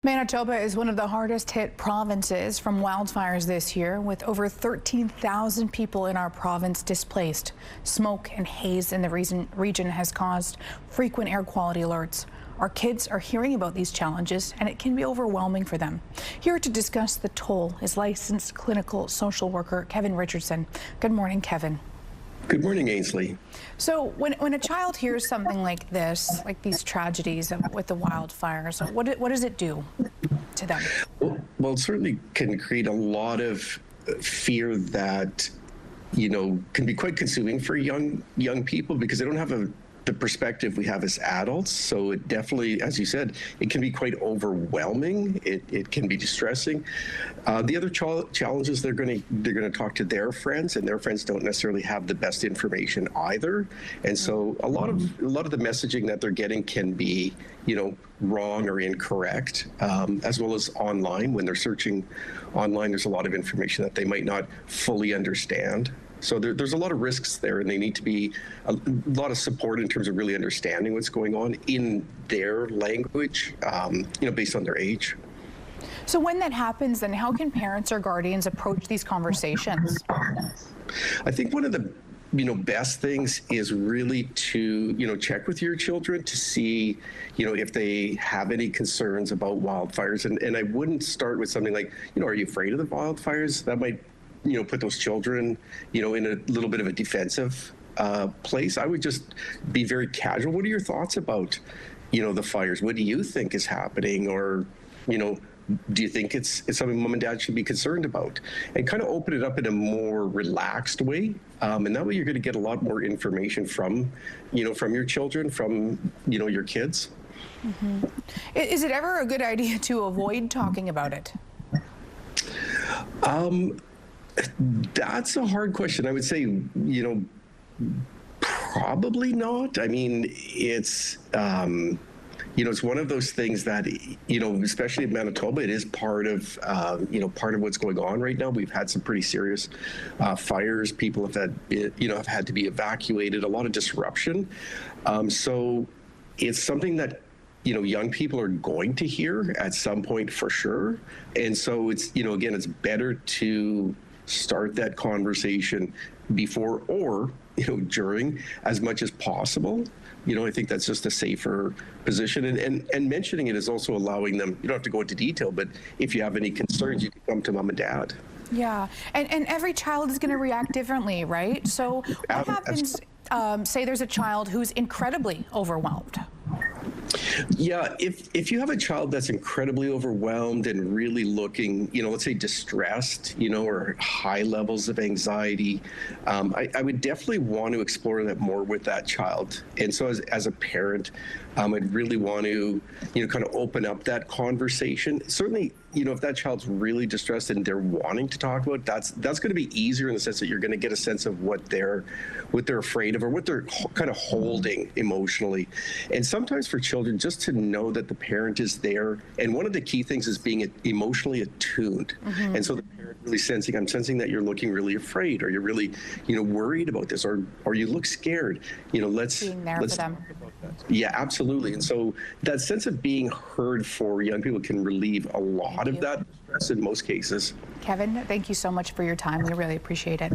Manitoba is one of the hardest hit provinces from wildfires this year, with over 13,000 people in our province displaced. Smoke and haze in the region has caused frequent air quality alerts. Our kids are hearing about these challenges, and it can be overwhelming for them. Here to discuss the toll is licensed clinical social worker Kevin Richardson. Good morning, Kevin. Good morning, Ainsley. So when a child hears something like this, like these tragedies with the wildfires, what does it do to them? Well, it certainly can create a lot of fear that, can be quite consuming for young people because they don't have the perspective we have as adults. So it definitely, as you said, it can be quite overwhelming. It can be distressing. The other challenges, they're going to talk to their friends, and their friends don't necessarily have the best information either. And so a lot of the messaging that they're getting can be, wrong or incorrect, as well as online. When they're searching online, there's a lot of information that they might not fully understand. So there's a lot of risks there, and they need to be a lot of support in terms of really understanding what's going on in their language, based on their age. So when that happens, then how can parents or guardians approach these conversations? I think one of the best things is really to check with your children to see if they have any concerns about wildfires, and I wouldn't start with something like, are you afraid of the wildfires? That might put those children, in a little bit of a defensive place. I would just be very casual. What are your thoughts about, the fires? What do you think is happening? Or, do you think it's something mom and dad should be concerned about? And kind of open it up in a more relaxed way. And that way you're going to get a lot more information from your children, from, your kids. Mm-hmm. Is it ever a good idea to avoid talking about it? That's a hard question. I would say, probably not. I mean, it's one of those things that, especially in Manitoba, it is part of what's going on right now. We've had some pretty serious fires. People have had to be evacuated, a lot of disruption. So it's something that, young people are going to hear at some point for sure. And so it's, again, it's better to start that conversation before or, during as much as possible. I think that's just a safer position. And mentioning it is also allowing them, you don't have to go into detail, but if you have any concerns, you can come to mom and dad. Yeah, and every child is going to react differently, right? So what happens, say there's a child who's incredibly overwhelmed? Yeah, if you have a child that's incredibly overwhelmed and really looking, let's say distressed, or high levels of anxiety, I would definitely want to explore that more with that child. And so as a parent, I'd really want to, kind of open up that conversation. Certainly, if that child's really distressed and they're wanting to talk about it, that's going to be easier in the sense that you're going to get a sense of what they're afraid of or what they're kind of holding emotionally. And sometimes for children, just to know that the parent is there. And one of the key things is being emotionally attuned. Mm-hmm. And so the parent really I'm sensing that you're looking really afraid, or you're really, worried about this, or you look scared. Let's being there for them. Yeah, absolutely. And so that sense of being heard for young people can relieve a lot of that stress in most cases. Kevin, thank you so much for your time. We really appreciate it.